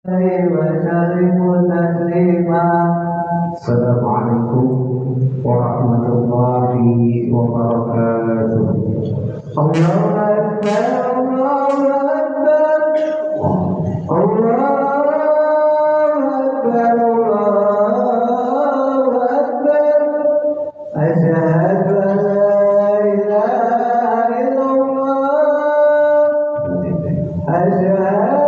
وسلم تسليما. السلام عليكم ورحمة الله وبركاته. الله أكبر الله أكبر الله أكبر الله أكبر. أشهد أن لا إله إلا الله. أشهد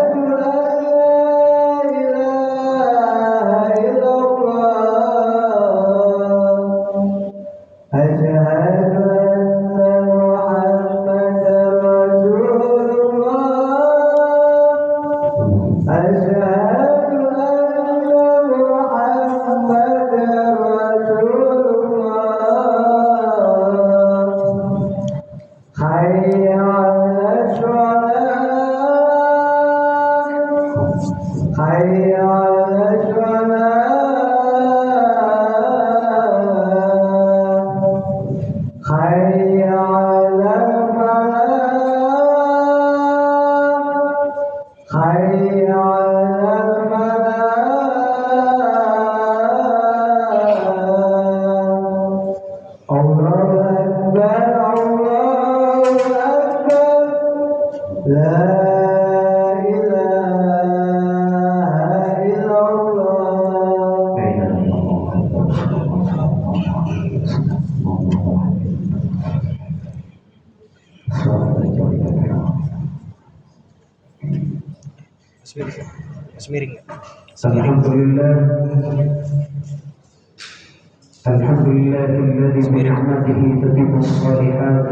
Alhamdulillah alladzi bi ni'matihi tatimmu as-shalihat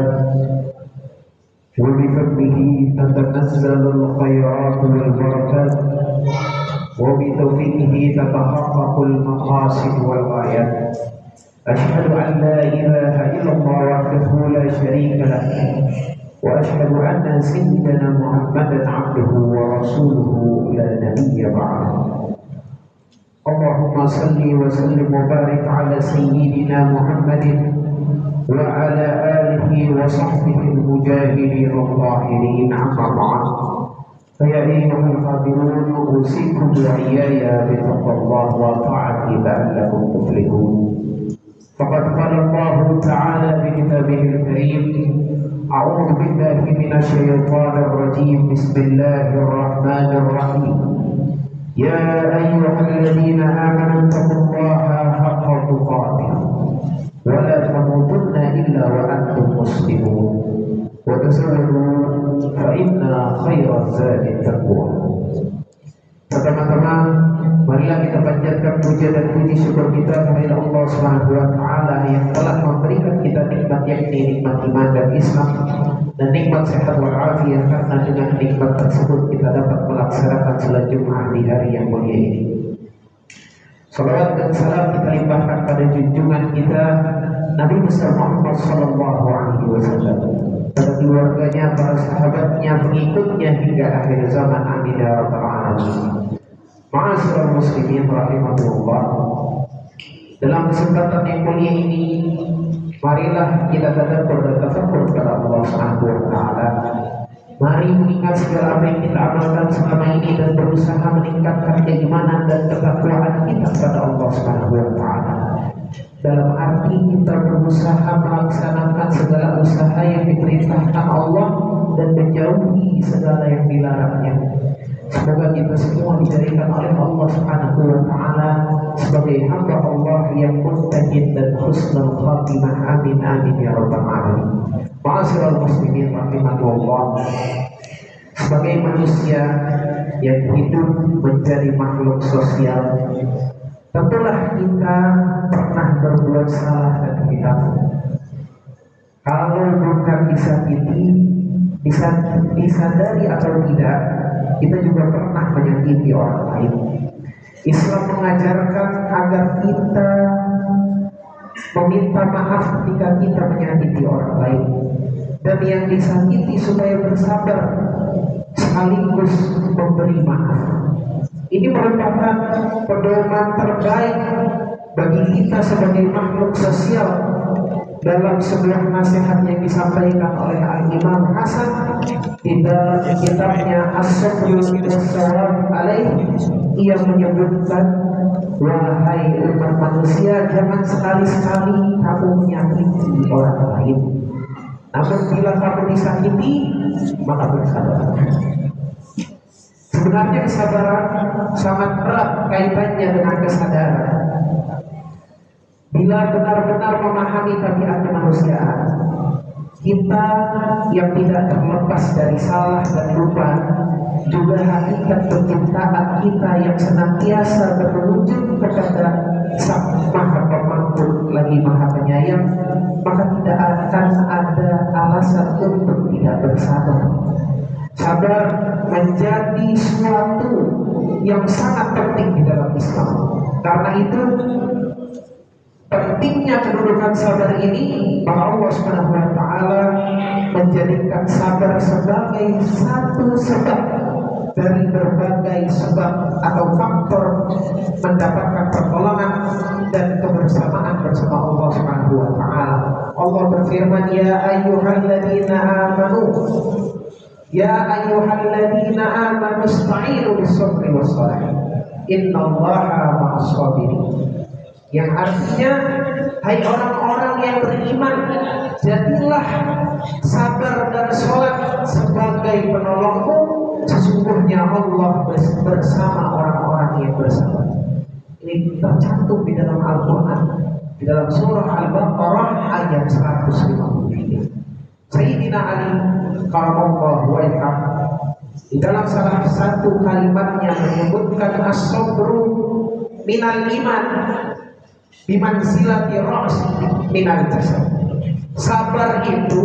wa bi fadlihi tatanazzalu al-khairat wal barakat wa bi tawfiqihi tatahaqqaqu al-maqasid wal ghayat. Ashhadu an la ilaha illallah wahdahu la sharika lah wa ashhadu anna sayyidana Muhammadan 'abduhu wa rasuluhu la nabiyya ba'dahu. Allahumma salli wa sallim wa barik ala sayyidina Muhammadin wa ala alihi wa sahbihi al-mujahidin al-zahirin amma ba'd. Fa ya ayyuhal hadirun usikum wa iyaya bi taqwallah wa ta'ati la'allakum tuflihun. Faqad qala Allah ta'ala bi kitabihi al-karim a'udzu billahi minasy syaithanir rajim. Bismillahir rahmanir rahim. يا أيها الذين آمنوا اتقوا الله حق تقاته ولا تموتن إلا وأنتم مسلمون وتزودوا فإن خير الزاد التقوى. Pertama-tama marilah kita panjatkan puja dan puji syukur kita kepada Allah Subhanahu wa taala yang telah memberikan kita nikmat yakni nikmat iman dan Islam dan nikmat sehat wal afiat, karena dengan nikmat tersebut kita dapat melaksanakan salat Jumat di hari yang mulia ini. Salawat dan salam kita limpahkan pada junjungan kita Nabi besar Muhammad sallallahu alaihi wasallam, pada keluarganya, para sahabatnya, pengikutnya hingga akhir zaman. Amin ya rabbal alamin. Ma'asyiral muslimin rahimakumullah. Dalam kesempatan yang mulia ini, marilah kita tadabbur dan tafakkur kepada Allah Subhanahu wa taala. Mari mengingat segala apa yang kita amalkan selama ini dan berusaha meningkatkan keimanan dan ketakwaan kita kepada Allah Subhanahu wa taala. Dalam arti kita berusaha melaksanakan segala usaha yang diperintahkan Allah dan menjauhi segala yang dilarangnya. Semoga kita semua dijadikan oleh Allah Subhanahu wa taala sebagai hamba Allah yang muttaqin dan husnul khatimah. Amin amin ya rabbal alamin. Ma'asyiral muslimin rahimakumullah. Sebagai manusia yang hidup menjadi makhluk sosial, tentulah kita pernah berbuat salah dan hilaf. Kalau bukan disadari atau tidak, kita juga pernah menyakiti orang lain. Islam mengajarkan agar kita meminta maaf ketika kita menyakiti orang lain, dan yang disakiti supaya bersabar sekaligus memberi maaf. Ini merupakan pedoman terbaik bagi kita sebagai makhluk sosial dalam sebuah nasihat yang disampaikan oleh Al-Imam Hasan di dalam kitabnya As-Sabrul Mustawab Alaih, ia menyebutkan, wahai umat manusia, jangan sekali-sekali kamu menyakiti orang lain. Namun bila kamu disakiti, maka bersabar. Sebenarnya kesabaran sangat erat kaitannya dengan kesadaran. Bila benar-benar memahami tabiat kemanusiaan, kita yang tidak terlepas dari salah dan lupa, juga hakikat penciptaan kita yang senantiasa berwujud kepada Sang Maha Pemangku lagi Maha Penyayang, maka tidak akan ada alasan untuk tidak bersabar. Sabar menjadi suatu yang sangat penting di dalam Islam. Karena itu pentingnya kedudukan sabar ini, maka Allah Subhanahu wa taala menjadikan sabar sebagai satu sebab dari berbagai sebab atau faktor mendapatkan pertolongan dan kebersamaan bersama Allah Subhanahu wa taala. Allah berfirman, ya ayyuhalladzina amanu ista'inu bis-sabri was-salah innallaha ma'as-sabirin. Yang artinya, hai orang-orang yang beriman, jadilah sabar dan sholat sebagai penolongmu, sesungguhnya Allah bersama orang-orang yang bersabar. Ini tercantum di dalam Al-Quran, di dalam surah Al-Baqarah ayat 153. Sayyidina Ali karramallahu wajhah di dalam salah satu kalimatnya menyebutkan as-sabru minal iman bimanzilati ra'si minal jasad. Sabar itu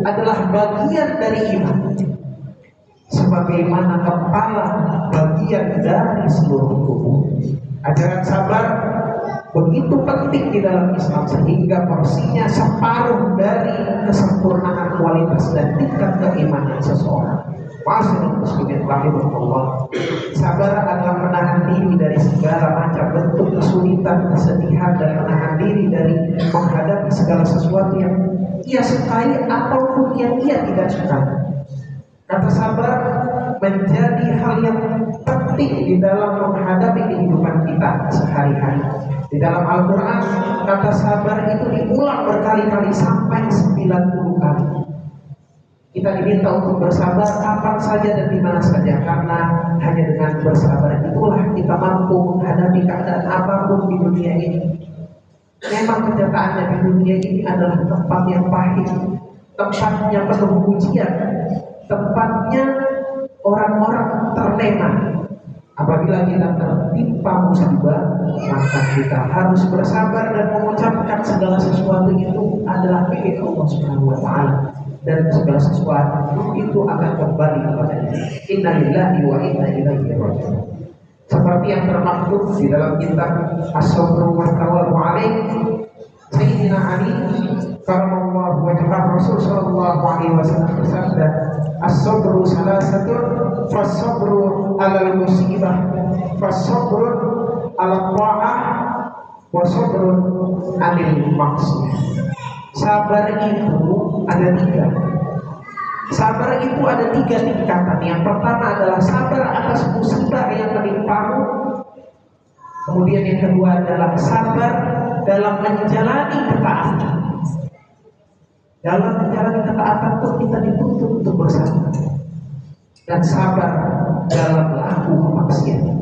adalah bagian dari iman, sebagaimana kepala bagian dari seluruh tubuh. Ajaran sabar begitu penting di dalam Islam sehingga porsinya separuh dari kesempurnaan kualitas dan tingkat keimanan seseorang. Masyaallah muslimin rahimahullah. Sabar adalah menahan diri dari segala macam bentuk kesulitan, kesedihan, dan menahan diri dari menghadapi segala sesuatu yang ia sukai ataupun yang ia tidak sukai. Kata sabar menjadi hal yang penting di dalam menghadapi kehidupan kita sehari-hari. Di dalam Al-Quran, kata sabar itu diulang berkali-kali sampai 90 kali. Kita diminta untuk bersabar kapan saja dan di mana saja, karena hanya dengan bersabar itulah kita mampu menghadapi keadaan apapun di dunia ini. Memang kenyataannya di dunia ini adalah tempat yang pahit, tempat yang penuh ujian, tempatnya orang-orang terlena. Apabila kita tertimpa musibah, maka kita harus bersabar dan mengucapkan segala sesuatu itu adalah milik Allah Subhanahu wa taala, dan segala sesuatu itu akan kembali kepada-Nya. Inna lillahi wa inna ilaihi raji'un. Seperti yang termaktub di dalam kitab As-Sabru wa Tawabu Alaih, Sayyidina Ali karramallahu wajhah, Rasul sallallahu alaihi wasallam bersabda, as-sabru salasatun, fas-sabru 'alal musibah, fas-sabru 'ala ta'ah, wa sabrun 'anil maksiyah. Sabar itu ada tiga. Sabar itu ada tiga tingkatan. Yang pertama adalah sabar atas musibah yang menimpamu. Kemudian yang kedua adalah sabar dalam menjalani ketaatan. Dalam menjalani ketaatan pun kita dituntut untuk bersabar, dan sabar dalam laku kemaksiatan.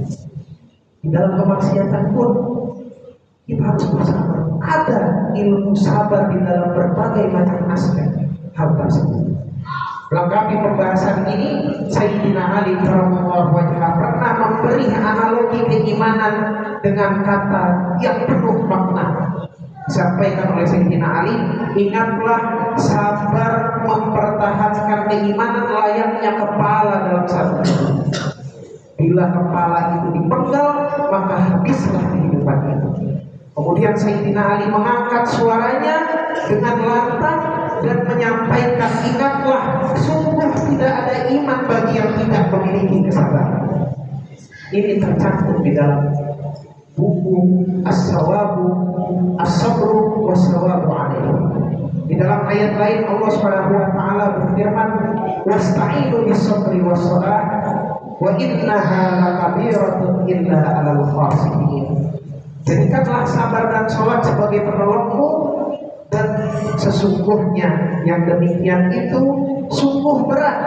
Di dalam kemaksiatan pun kita harus bersabar. Ada ilmu sabar di dalam berbagai macam aspek hal tersebut. Melengkapi pembahasan ini, Sayyidina Ali karramallahu wajhah pernah memberi analogi keimanan dengan kata yang penuh makna. Disampaikan oleh Sayyidina Ali, ingatlah sabar mempertahankan keimanan layaknya kepala dalam satu. Bila kepala itu dipenggal, maka habislah kehidupan itu. Kemudian Sayyidina Ali mengangkat suaranya dengan lantang dan menyampaikan, ingatlah, sungguh tidak ada iman bagi yang tidak memiliki kesabaran. Ini tercantum di dalam buku As-Sawabu As-Sabru Was-Sawabu Alaih. Di dalam ayat lain Allah Subhanahu wa taala berfirman, "Wasta'inu bis-sabri was-shalah wa innaha lakabiratun illa 'alal khashiyin." Jadikanlah sabar dan sholat sebagai penolongmu, dan sesungguhnya yang demikian itu sungguh berat.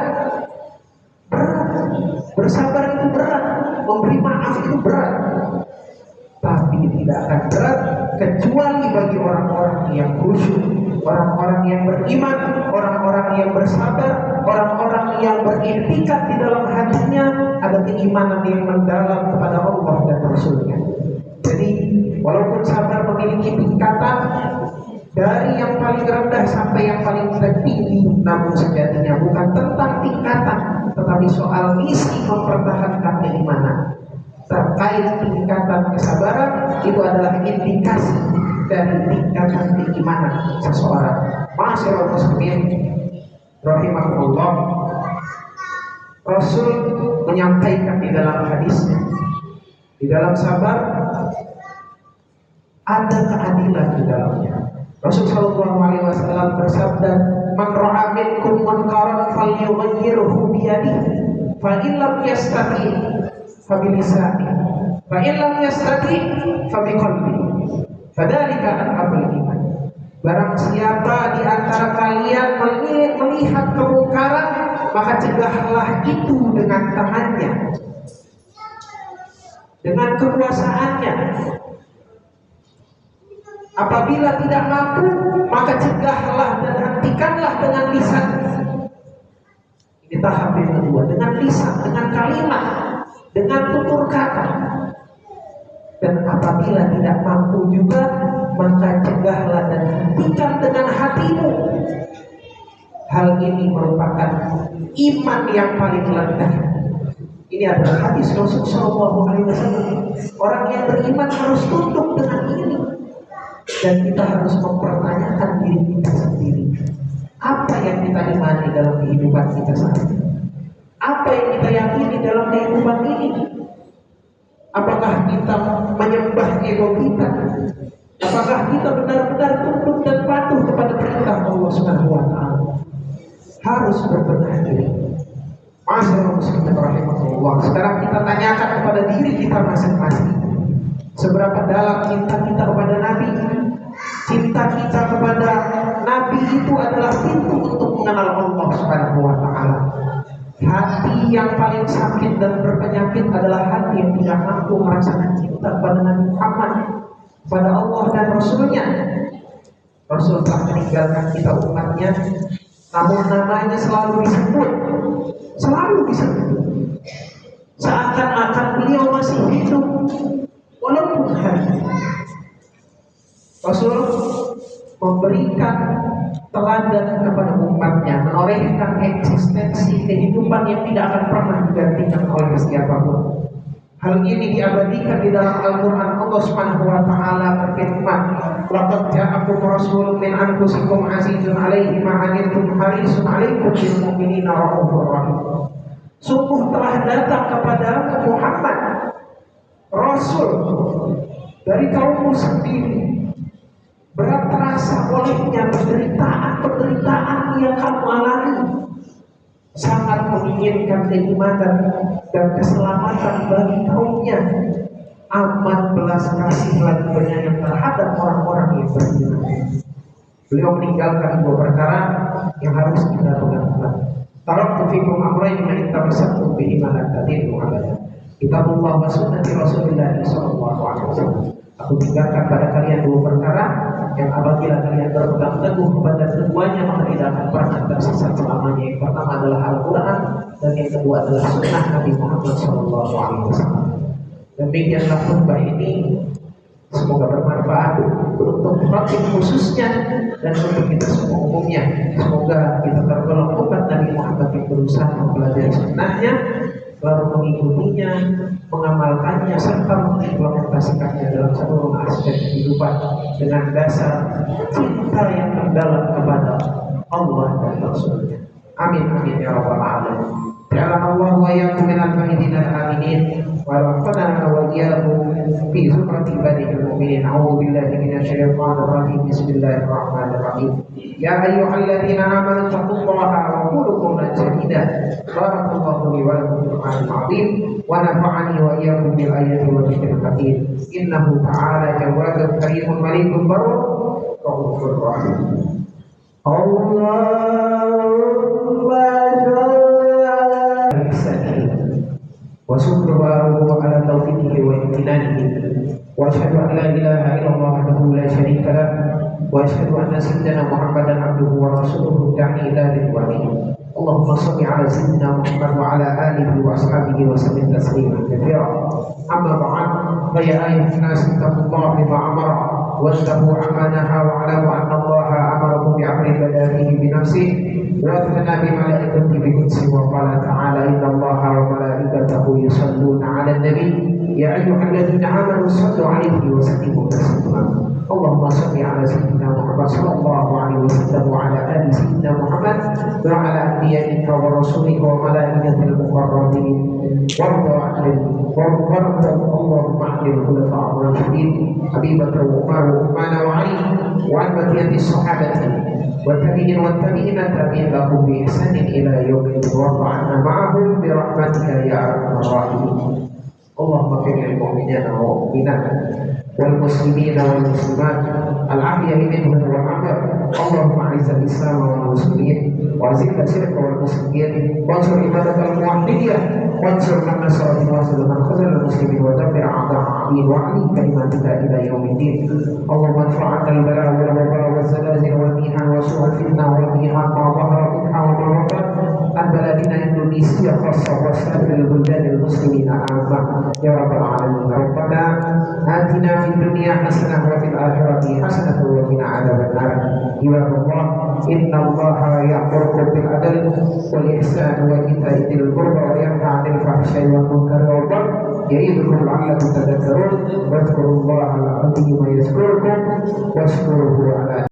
Bersabar itu berat, memberi maaf itu berat, tapi tidak akan berat kecuali bagi orang-orang yang khusyuk, orang-orang yang beriman, orang-orang yang bersabar, orang-orang yang beriktikad di dalam hatinya ada keimanan yang mendalam kepada Allah dan Rasul-Nya. Jadi walaupun sabar memiliki tingkatan dari yang paling rendah sampai yang paling tertinggi, namun sejatinya bukan tentang tingkatan, tetapi soal misi mempertahankan keimanan. Terkait tingkatan kesabaran itu adalah indikasi dari tingkatan keimanan seseorang. Ma'asyiral muslimin rahimahullah, Rasul menyampaikan di dalam hadisnya, di dalam sabar ada keadilan di dalamnya. Rasul sallallahu alaihi wasallam bersabda, "Man ra'a minkum munkaran falyughayyirhu bi yadihi, fa in lam yastati fa bi lisanihi, fa in lam yastati fa bi qalbihi, fadzalika al-amrul iman." Barang siapa di antara kalian melihat kemungkaran, maka cegahlah itu dengan tangannya, dengan kekuasaannya. Apabila tidak mampu, maka cegahlah dan hentikanlah dengan lisan. Ini tahap yang kedua, dengan lisan, dengan kalimat, dengan tutur kata. Dan apabila tidak mampu juga, maka cegahlah dan hentikan dengan hatimu. Hal ini merupakan iman yang paling rendah. Ini adalah hadis Rasul sallallahu alaihi wasallam. Orang yang beriman harus tunduk dengan ini. Dan kita harus mempertanyakan diri kita sendiri. Apa yang kita imani dalam kehidupan kita saat ini? Apa yang kita yakini dalam kehidupan ini? Apakah kita menyembah ego kita? Apakah kita benar-benar tunduk dan patuh kepada perintah Allah Subhanahu wa taala? Harus berbenah diri. Ma'asyiral muslimin rahimahullah. Sekarang kita tanyakan kepada diri kita masing-masing. Seberapa dalam cinta kita kepada Nabi? Cinta kita kepada Nabi itu adalah pintu untuk mengenal Allah Subhanahu wa taala. Hati yang paling sakit dan berpenyakit adalah hati yang tidak mampu merasakan cinta kepada Nabi Muhammad, kepada Allah dan Rasul-Nya. Rasul telah meninggalkan kita umatnya, namun namanya selalu disebut, seakan-akan beliau masih hidup walaupun hari. Rasul memberikan teladan kepada umatnya, menorehkan eksistensi kehidupan yang tidak akan pernah digantikan oleh siapapun. Hal ini diabadikan di dalam Al-Quran. Allah Subhanahu wa taala berfirman, "Laqad ja'akum rasulun min anfusikum 'azizun 'alaihi ma 'anittum harisun 'alaikum bil mu'minina ra'ufur rahim." Sungguh telah datang kepada Muhammad Rasul dari kaummu sendiri, berat terasa olehnya penderitaan yang kamu alami, sangat menginginkan keimanan dan keselamatan bagi kaumnya, amat belas kasih lagi penyayang terhadap orang-orang yang beriman. Beliau meninggalkan dua perkara yang harus kita pegang. Taraktu fikum amrayn ma in tamassaktum bihi ma lan tadillu abadan. Kitabullah wa sunnati Rasulillah sallallahu alaihi wasallam. Aku tinggalkan pada kalian dua perkara yang apabila kalian berpegang teguh kepada keduanya, maka tidak akan pernah tersesat selamanya. Yang pertama adalah Al-Quran, dan yang kedua adalah Sunnah Nabi Muhammad sallallahu alaihi wasallam. Demikianlah khutbah ini, semoga bermanfaat untuk khatib khususnya dan untuk kita semua umumnya. Semoga kita tergolong umat Nabi Muhammad yang berusaha mempelajari sunnahnya, lalu mengikutinya, mengamalkannya, serta mengimplementasikannya dalam seluruh aspek kehidupan dengan dasar cinta yang mendalam kepada Allah dan Rasul-Nya. Amin amin ya rabbal alamin. Ya Allah wa iyyakum minal faizin al aminin wa rabbana wa iyyakum في زمرة عباده المؤمنين. أعوذ بالله من الشيطان الرجيم. بسم الله الرحمن الرحيم. يا أيها الذين آمنوا اتقوا الله وقولوا قولا سديدا. بارك الله لي ولكم في القرآن العظيم ونفعني وإياكم بالآيات والذكر الحكيم. إنه تعالى جواد كريم مليك بر رؤوف رحيم. اللهم صل على وشكره على توفيقه وامتنانه، واشهد ان لا اله الا الله وحده لا شريك له، واشهد ان سيدنا محمدا عبده ورسوله الداعي الى رضوانه. اللهم صل على سيدنا محمد وعلى اله واصحابه وسلم تسليما كثيرا. اما بعد، فيا ايها الناس اتقوا الله بما امر واجتنبوا عما نهى، واعلموا ان الله امركم بامر بدا بنفسه واثنى بملائكته بقدسه، وقال تعالى: ان الله وملائكته يصلون على النبي يا ايها الذين امنوا صلوا عليه وسلموا تسليما. اللهم صل على سيدنا محمد صلى الله عليه وسلم وعلى ال سيدنا محمد وعلى انبيائك ورسلك وملائكه المقربين، وارض اللهم عن الخلفاء الراشدين ابي بكر وعمر وعثمان وعلي وعن بقيه الصحابه والتابعين والتابعين التابعين لهم باحسان الى يوم الدين، وارض عنا معهم برحمتك يا ارحم الراحمين. اللهم اغفر للمؤمنين والمؤمنات والمسلمين والمسلمات العافية منهم والعمر. اللهم اعز الاسلام والمسلمين واذل الشرك والمشركين، وانصر عبادة الموحدين، وانصر من نصر الواصل من خذل المسلمين، ودمر اعداء الدين، واعلي كلمتك الى يوم الدين. اللهم ارفع عنا البلاء والوباء والزلازل والميحن وسوء الفتنه والميحن ما ظهر منها وما بطن عن بلدنا اندونيسيا خاصه وسائر البلدان المسلمين عامه يا رب العالمين. ربنا آتنا في الدنيا حسنه وفي الاخره حسنه وقنا عذاب النار. عباد الله، ان الله يأمركم بالعدل والاحسان وايتاء ذي القربى وينهى عن الفحشاء والمنكر والبغي يعظكم لعلكم تذكرون. واذكروا الله العظيم يذكركم واشكروه على